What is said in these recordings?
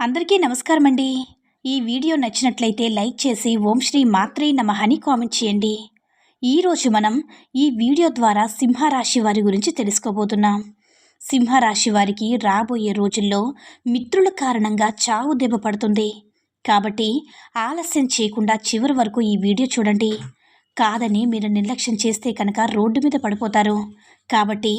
అందరికీ నమస్కారం అండి. ఈ వీడియో నచ్చినట్లయితే లైక్ చేసి ఓం శ్రీ మాత్రే నమః అని కామెంట్ చేయండి. ఈరోజు మనం ఈ వీడియో ద్వారా సింహరాశి వారి గురించి తెలుసుకోబోతున్నాం. సింహరాశి వారికి రాబోయే రోజుల్లో మిత్రుల కారణంగా చావు దెబ్బ పడుతుంది. కాబట్టి ఆలస్యం చేయకుండా చివరి వరకు ఈ వీడియో చూడండి. కాదని మీరు నిర్లక్ష్యం చేస్తే కనుక రోడ్డు మీద పడిపోతారు. కాబట్టి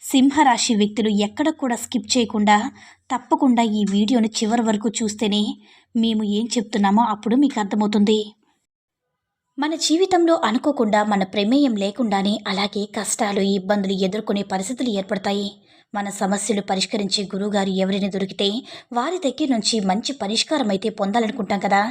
సింహరాశి వ్యక్తులు ఎక్కడ కూడా స్కిప్ చేయకుండా తప్పకుండా ఈ వీడియోని చివరి వరకు చూస్తేనే మేము ఏం చెప్తున్నామో అప్పుడు మీకు అర్థమవుతుంది. మన జీవితంలో అనుకోకుండా మన ప్రమేయం లేకుండానే అలాగే కష్టాలు ఇబ్బందులు ఎదుర్కొనే పరిస్థితులు ఏర్పడతాయి. మన సమస్యలు పరిష్కరించే గురువుగారు ఎవరైనా దొరికితే వారి దగ్గర నుంచి మంచి పరిష్కారం అయితే పొందాలనుకుంటాం కదా.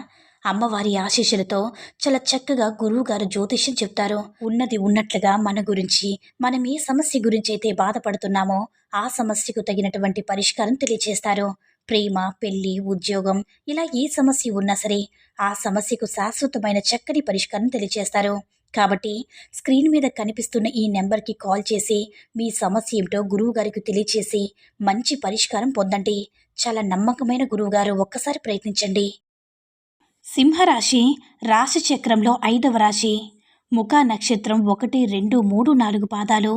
అమ్మవారి ఆశీస్సులతో చాలా చక్కగా గురువుగారు జ్యోతిష్యం చెప్తారు. ఉన్నది ఉన్నట్లుగా మన గురించి, మనం ఏ సమస్య గురించి అయితే బాధపడుతున్నామో ఆ సమస్యకు తగినటువంటి పరిష్కారం తెలియచేస్తారు. ప్రేమ, పెళ్లి, ఉద్యోగం ఇలా ఏ సమస్య ఉన్నా సరే ఆ సమస్యకు శాశ్వతమైన చక్కని పరిష్కారం తెలియచేస్తారు. కాబట్టి స్క్రీన్ మీద కనిపిస్తున్న ఈ నెంబర్కి కాల్ చేసి మీ సమస్య ఏమిటో గురువుగారికి తెలియచేసి మంచి పరిష్కారం పొందండి. చాలా నమ్మకమైన గురువుగారు, ఒక్కసారి ప్రయత్నించండి. సింహరాశి రాశి చక్రంలో 5వ రాశి. ముఖ నక్షత్రం 1, 2, 3, 4 పాదాలు,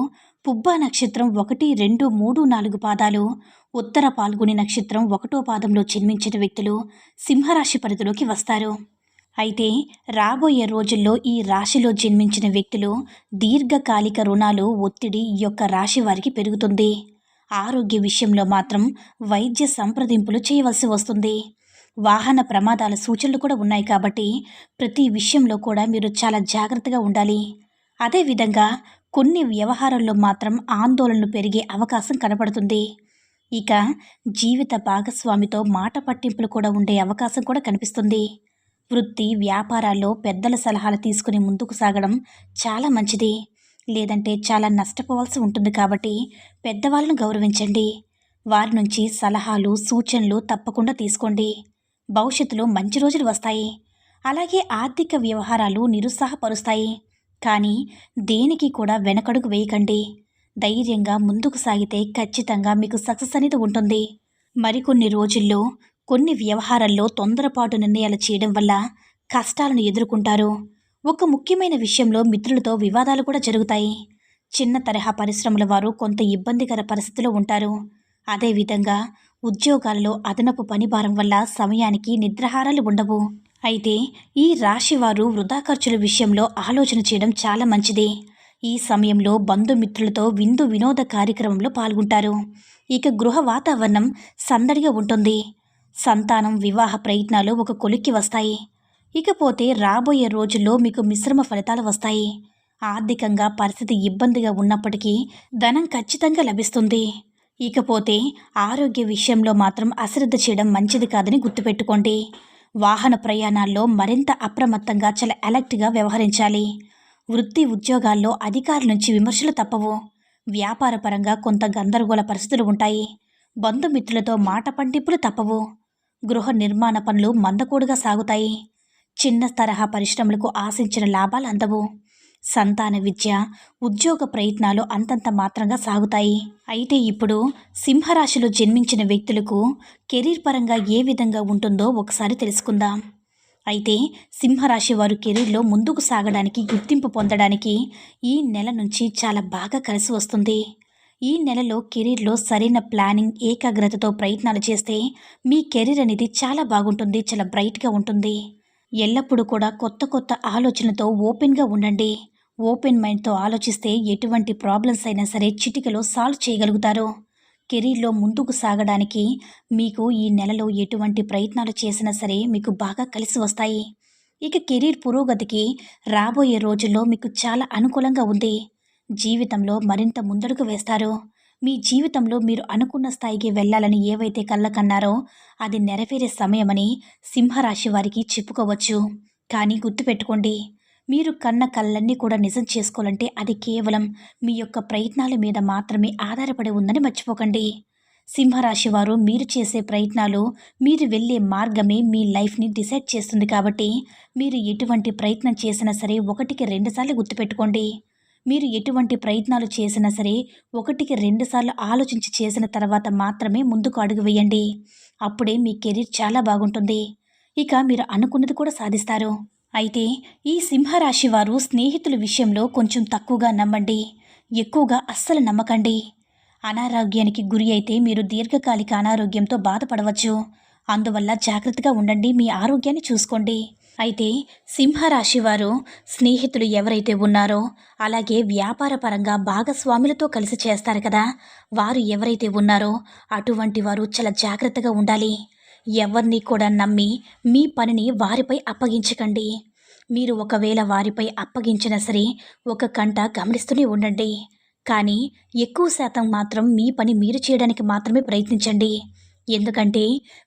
పుబ్బ నక్షత్రం 1, 2, 3, 4 పాదాలు, ఉత్తర పాల్గొని నక్షత్రం 1వ పాదంలో జన్మించిన వ్యక్తులు సింహరాశి పరిధిలోకి వస్తారు. అయితే రాబోయే రోజుల్లో ఈ రాశిలో జన్మించిన వ్యక్తులు దీర్ఘకాలిక రుణాలు, ఒత్తిడి ఈ యొక్క రాశి వారికి పెరుగుతుంది. ఆరోగ్య విషయంలో మాత్రం వైద్య సంప్రదింపులు చేయవలసి వస్తుంది. వాహన ప్రమాదాల సూచనలు కూడా ఉన్నాయి కాబట్టి ప్రతి విషయంలో కూడా మీరు చాలా జాగ్రత్తగా ఉండాలి. అదేవిధంగా కొన్ని వ్యవహారాల్లో మాత్రం ఆందోళనలు పెరిగే అవకాశం కనపడుతుంది. ఇక జీవిత భాగస్వామితో మాట పట్టింపులు కూడా ఉండే అవకాశం కూడా కనిపిస్తుంది. వృత్తి వ్యాపారాల్లో పెద్దల సలహాలు తీసుకుని ముందుకు సాగడం చాలా మంచిది. లేదంటే చాలా నష్టపోవాల్సి ఉంటుంది. కాబట్టి పెద్దవాళ్ళను గౌరవించండి. వారి నుంచి సలహాలు సూచనలు తప్పకుండా తీసుకోండి. భవిష్యత్తులో మంచి రోజులు వస్తాయి. అలాగే ఆర్థిక వ్యవహారాలు నిరుత్సాహపరుస్తాయి. కానీ దేనికి కూడా వెనకడుగు వేయకండి. ధైర్యంగా ముందుకు సాగితే ఖచ్చితంగా మీకు సక్సెస్ అనేది ఉంటుంది. మరికొన్ని రోజుల్లో కొన్ని వ్యవహారాల్లో తొందరపాటు నిర్ణయాలు చేయడం వల్ల కష్టాలను ఎదుర్కొంటారు. ఒక ముఖ్యమైన విషయంలో మిత్రులతో వివాదాలు కూడా జరుగుతాయి. చిన్న తరహా పరిశ్రమల వారు కొంత ఇబ్బందికర పరిస్థితిలో ఉంటారు. అదేవిధంగా ఉద్యోగాలలో అదనపు పనిభారం వల్ల సమయానికి నిద్రాహారాలు ఉండవు. అయితే ఈ రాశివారు వృధా ఖర్చుల విషయంలో ఆలోచన చేయడం చాలా మంచిది. ఈ సమయంలో బంధుమిత్రులతో విందు వినోద కార్యక్రమంలో పాల్గొంటారు. ఇక గృహ వాతావరణం సందడిగా ఉంటుంది. సంతానం వివాహ ప్రయత్నాలు ఒక కొలిక్కి వస్తాయి. ఇకపోతే రాబోయే రోజుల్లో మీకు మిశ్రమ ఫలితాలు వస్తాయి. ఆర్థికంగా పరిస్థితి ఇబ్బందిగా ఉన్నప్పటికీ ధనం ఖచ్చితంగా లభిస్తుంది. ఇకపోతే ఆరోగ్య విషయంలో మాత్రం అశ్రద్ధ చేయడం మంచిది కాదని గుర్తుపెట్టుకోండి. వాహన ప్రయాణాల్లో మరింత అప్రమత్తంగా చాలా అలర్ట్గా వ్యవహరించాలి. వృత్తి ఉద్యోగాల్లో అధికారుల నుంచి విమర్శలు తప్పవు. వ్యాపారపరంగా కొంత గందరగోళ పరిస్థితులు ఉంటాయి. బంధుమిత్రులతో మాట పట్టింపులు తప్పవు. గృహ నిర్మాణ పనులు మందకోడుగా సాగుతాయి. చిన్న తరహా పరిశ్రమలకు ఆశించిన లాభాలు అందవు. సంతాన విద్య, ఉద్యోగ ప్రయత్నాలు అంతంత మాత్రంగా సాగుతాయి. అయితే ఇప్పుడు సింహరాశిలో జన్మించిన వ్యక్తులకు కెరీర్ పరంగా ఏ విధంగా ఉంటుందో ఒకసారి తెలుసుకుందాం. అయితే సింహరాశి వారు కెరీర్లో ముందుకు సాగడానికి, గుర్తింపు పొందడానికి ఈ నెల నుంచి చాలా బాగా కలిసి వస్తుంది. ఈ నెలలో కెరీర్లో సరైన ప్లానింగ్, ఏకాగ్రతతో ప్రయత్నాలు చేస్తే మీ కెరీర్ అనేది చాలా బాగుంటుంది, చాలా బ్రైట్గా ఉంటుంది. ఎల్లప్పుడూ కూడా కొత్త కొత్త ఆలోచనలతో ఓపెన్గా ఉండండి. ఓపెన్ మైండ్తో ఆలోచిస్తే ఎటువంటి ప్రాబ్లమ్స్ అయినా సరే చిటికలో సాల్వ్ చేయగలుగుతారు. కెరీర్లో ముందుకు సాగడానికి మీకు ఈ నెలలో ఎటువంటి ప్రయత్నాలు చేసినా సరే మీకు బాగా కలిసి వస్తాయి. ఇక కెరీర్ పురోగతికి రాబోయే రోజుల్లో మీకు చాలా అనుకూలంగా ఉంది. జీవితంలో మరింత ముందడుగు వేస్తారు. మీ జీవితంలో మీరు అనుకున్న స్థాయికి వెళ్ళాలని ఏవైతే కళ్ళకన్నారో అది నెరవేరే సమయమని సింహరాశి వారికి చెప్పుకోవచ్చు. కానీ గుర్తుపెట్టుకోండి, మీరు కన్న కళ్ళన్నీ కూడా నిజం చేసుకోవాలంటే అది కేవలం మీ యొక్క ప్రయత్నాల మీద మాత్రమే ఆధారపడి ఉందని మర్చిపోకండి. సింహరాశి వారు మీరు చేసే ప్రయత్నాలు, మీరు వెళ్ళే మార్గమే మీ లైఫ్ని డిసైడ్ చేస్తుంది. కాబట్టి మీరు ఎటువంటి ప్రయత్నం చేసినా సరే 1కి 2 సార్లు గుర్తుపెట్టుకోండి. మీరు ఎటువంటి ప్రయత్నాలు చేసినా సరే 1కి 2 సార్లు ఆలోచించి చేసిన తర్వాత మాత్రమే ముందుకు అడుగు వేయండి. అప్పుడే మీ కెరీర్ చాలా బాగుంటుంది. ఇక మీరు అనుకున్నది కూడా సాధిస్తారు. అయితే ఈ సింహరాశి వారు స్నేహితుల విషయంలో కొంచెం తక్కువగా నమ్మండి. ఎక్కువగా అస్సలు నమ్మకండి. అనారోగ్యానికి గురి అయితే మీరు దీర్ఘకాలిక అనారోగ్యంతో బాధపడవచ్చు. అందువల్ల జాగ్రత్తగా ఉండండి. మీ ఆరోగ్యాన్ని చూసుకోండి. అయితే సింహరాశి వారు స్నేహితులు ఎవరైతే ఉన్నారో, అలాగే వ్యాపార పరంగా భాగస్వాములతో కలిసి చేస్తారు కదా, వారు ఎవరైతే ఉన్నారో అటువంటి వారు చాలా జాగ్రత్తగా ఉండాలి. ఎవరిని కూడా నమ్మి మీ పనిని వారిపై అప్పగించకండి. మీరు ఒకవేళ వారిపై అప్పగించినా సరే ఒక కంట గమనిస్తూనే ఉండండి. కానీ ఎక్కువ శాతం మాత్రం మీ పని మీరు చేయడానికి మాత్రమే ప్రయత్నించండి. ఎందుకంటే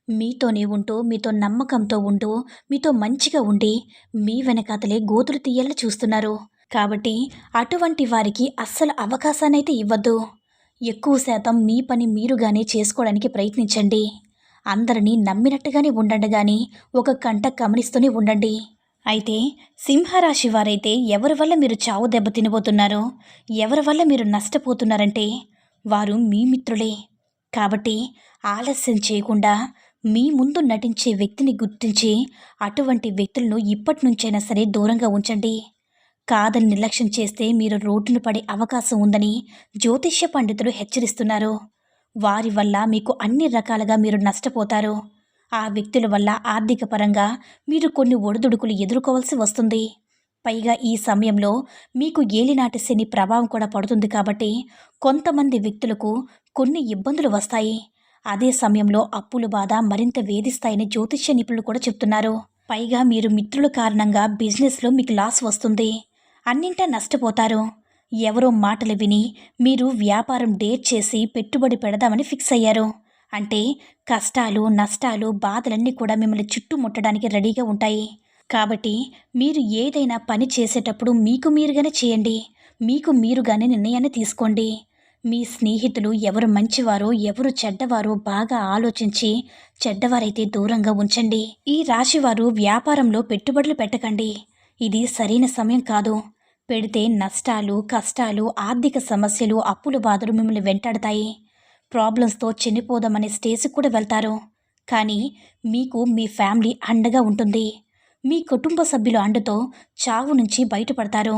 మీతోనే ఉంటూ, మీతో నమ్మకంతో ఉంటూ, మీతో మంచిగా ఉండి, మీ వెనకాతలే గోతులు తీయాలని చూస్తున్నారు. కాబట్టి అటువంటి వారికి అస్సలు అవకాశాన్నైతే ఇవ్వద్దు. ఎక్కువ శాతం మీ పని మీరుగానే చేసుకోవడానికి ప్రయత్నించండి. అందరినీ నమ్మినట్టుగానే ఉండండి గాని ఒక కంట గమనిస్తూనే ఉండండి. అయితే సింహరాశి వారైతే ఎవరి వల్ల మీరు చావు దెబ్బ తినబోతున్నారో, ఎవరి వల్ల మీరు నష్టపోతున్నారంటే వారు మీ మిత్రులే. కాబట్టి ఆలస్యం చేయకుండా మీ ముందు నటించే వ్యక్తిని గుర్తించి అటువంటి వ్యక్తులను ఇప్పటి నుంచైనా సరే దూరంగా ఉంచండి. కాదని నిర్లక్ష్యం చేస్తే మీరు రోడ్డున పడే అవకాశం ఉందని జ్యోతిష్య పండితులు హెచ్చరిస్తున్నారు. వారి వల్ల మీకు అన్ని రకాలుగా మీరు నష్టపోతారు. ఆ వ్యక్తుల వల్ల ఆర్థిక పరంగా మీరు కొన్ని ఒడిదుడుకులు ఎదుర్కోవాల్సి వస్తుంది. పైగా ఈ సమయంలో మీకు ఏలినాటి శని ప్రభావం కూడా పడుతుంది కాబట్టి కొంతమంది వ్యక్తులకు కొన్ని ఇబ్బందులు వస్తాయి. అదే సమయంలో అప్పుల బాధ మరింత వేధిస్తాయని జ్యోతిష్య నిపుణులు కూడా చెప్తున్నారు. పైగా మీరు మిత్రుల కారణంగా బిజినెస్లో మీకు లాస్ వస్తుంది. అన్నింటా నష్టపోతారు. ఎవరో మాటలు విని మీరు వ్యాపారం డేట్ చేసి పెట్టుబడి పెడదామని ఫిక్స్ అయ్యారు. అంటే కష్టాలు, నష్టాలు, బాధలన్నీ కూడా మిమ్మల్ని చుట్టుముట్టడానికి రెడీగా ఉంటాయి. కాబట్టి మీరు ఏదైనా పని చేసేటప్పుడు మీకు మీరుగానే చేయండి. మీకు మీరుగానే నిర్ణయాన్ని తీసుకోండి. మీ స్నేహితులు ఎవరు మంచివారో, ఎవరు చెడ్డవారో బాగా ఆలోచించి చెడ్డవారైతే దూరంగా ఉంచండి. ఈ రాశివారు వ్యాపారంలో పెట్టుబడులు పెట్టకండి. ఇది సరైన సమయం కాదు. పెడితే నష్టాలు, కష్టాలు, ఆర్థిక సమస్యలు, అప్పుల బాధలు మిమ్మల్ని వెంటాడతాయి. ప్రాబ్లమ్స్తో చనిపోదామనే స్టేజ్కి కూడా వెళ్తారు. కానీ మీకు మీ ఫ్యామిలీ అండగా ఉంటుంది. మీ కుటుంబ సభ్యుల అండతో చావు నుంచి బయటపడతారు.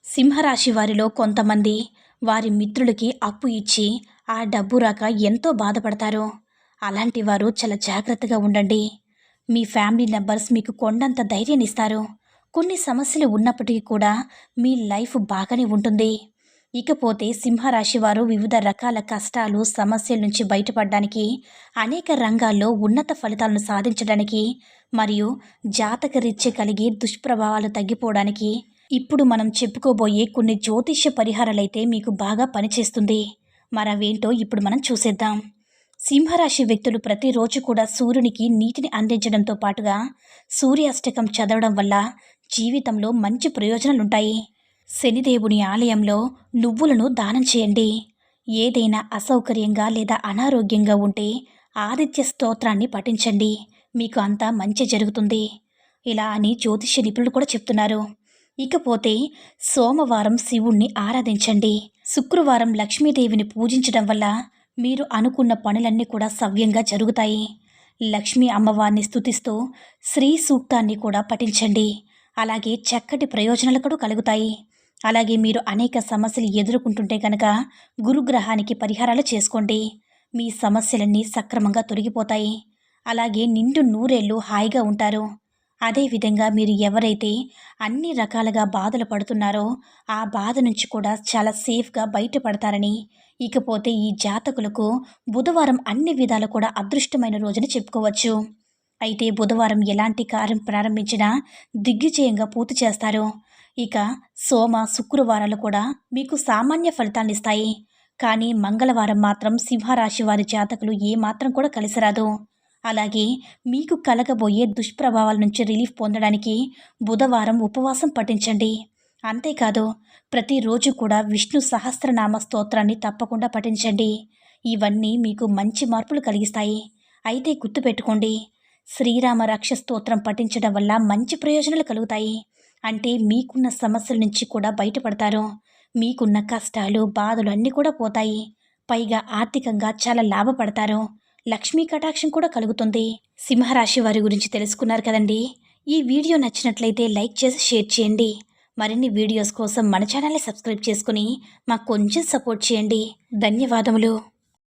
సింహరాశి వారిలో కొంతమంది వారి మిత్రులకి అప్పు ఇచ్చి ఆ డబ్బు రాక ఎంతో బాధపడతారు. అలాంటి వారు చాలా జాగ్రత్తగా ఉండండి. మీ ఫ్యామిలీ మెంబర్స్ మీకు కొండంత ధైర్యాన్ని ఇస్తారు. కొన్ని సమస్యలు ఉన్నప్పటికీ కూడా మీ లైఫ్ బాగానే ఉంటుంది. ఇకపోతే సింహరాశి వారు వివిధ రకాల కష్టాలు, సమస్యల నుంచి బయటపడడానికి, అనేక రంగాల్లో ఉన్నత ఫలితాలను సాధించడానికి మరియు జాతకరీత్యా కలిగే దుష్ప్రభావాలు తగ్గిపోవడానికి ఇప్పుడు మనం చెప్పుకోబోయే కొన్ని జ్యోతిష్య పరిహారాలైతే మీకు బాగా పనిచేస్తుంది. మరవేంటో ఇప్పుడు మనం చూసేద్దాం. సింహరాశి వ్యక్తులు ప్రతిరోజు కూడా సూర్యునికి నీటిని అందించడంతో పాటుగా సూర్యాష్టకం చదవడం వల్ల జీవితంలో మంచి ప్రయోజనాలుంటాయి. శనిదేవుని ఆలయంలో నువ్వులను దానం చేయండి. ఏదైనా అసౌకర్యంగా లేదా అనారోగ్యంగా ఉంటే ఆదిత్య స్తోత్రాన్ని పఠించండి. మీకు అంతా మంచి జరుగుతుంది. ఇలా అని జ్యోతిష్య నిపుణులు కూడా చెప్తున్నారు. ఇకపోతే సోమవారం శివుణ్ణి ఆరాధించండి. శుక్రవారం లక్ష్మీదేవిని పూజించడం వల్ల మీరు అనుకున్న పనులన్నీ కూడా సవ్యంగా జరుగుతాయి. లక్ష్మీ అమ్మవారిని స్తుతిస్తూ శ్రీ సూక్తాన్ని కూడా పఠించండి. అలాగే చక్కటి ప్రయోజనాలు కూడా కలుగుతాయి. అలాగే మీరు అనేక సమస్యలు ఎదుర్కొంటుంటే కనుక గురుగ్రహానికి పరిహారాలు చేసుకోండి. మీ సమస్యలన్నీ సక్రమంగా తొలగిపోతాయి. అలాగే నిండు నూరేళ్ళు హాయిగా ఉంటారు. అదేవిధంగా మీరు ఎవరైతే అన్ని రకాలుగా బాధలు పడుతున్నారో ఆ బాధ నుంచి కూడా చాలా సేఫ్గా బయటపడతారని, ఇకపోతే ఈ జాతకులకు బుధవారం అన్ని విధాలు కూడా అదృష్టమైన రోజుని చెప్పుకోవచ్చు. అయితే బుధవారం ఎలాంటి కార్యం ప్రారంభించినా దిగ్విజయంగా పూర్తి చేస్తారు. ఇక సోమ, శుక్రవారాలు కూడా మీకు సామాన్య ఫలితాన్ని ఇస్తాయి. కానీ మంగళవారం మాత్రం సింహరాశి వారి జాతకులు ఏమాత్రం కూడా కలిసిరాదు. అలాగే మీకు కలగబోయే దుష్ప్రభావాల నుంచి రిలీఫ్ పొందడానికి బుధవారం ఉపవాసం పఠించండి. అంతేకాదు ప్రతిరోజు కూడా విష్ణు సహస్రనామ స్తోత్రాన్ని తప్పకుండా పఠించండి. ఇవన్నీ మీకు మంచి మార్పులు కలిగిస్తాయి. అయితే గుర్తుపెట్టుకోండి, శ్రీరామ రక్ష స్తోత్రం పఠించడం వల్ల మంచి ప్రయోజనాలు కలుగుతాయి. అంటే మీకున్న సమస్యల నుంచి కూడా బయటపడతారు. మీకున్న కష్టాలు బాధలు అన్నీ కూడా పోతాయి. పైగా ఆర్థికంగా చాలా లాభపడతారు. లక్ష్మీ కటాక్షం కూడా కలుగుతుంది. సింహరాశి వారి గురించి తెలుసుకున్నారు కదండి. ఈ వీడియో నచ్చినట్లయితే లైక్ చేసి షేర్ చేయండి. మరిన్ని వీడియోస్ కోసం మన ఛానల్ని సబ్స్క్రైబ్ చేసుకుని మాకు కొంచెం సపోర్ట్ చేయండి. ధన్యవాదములు.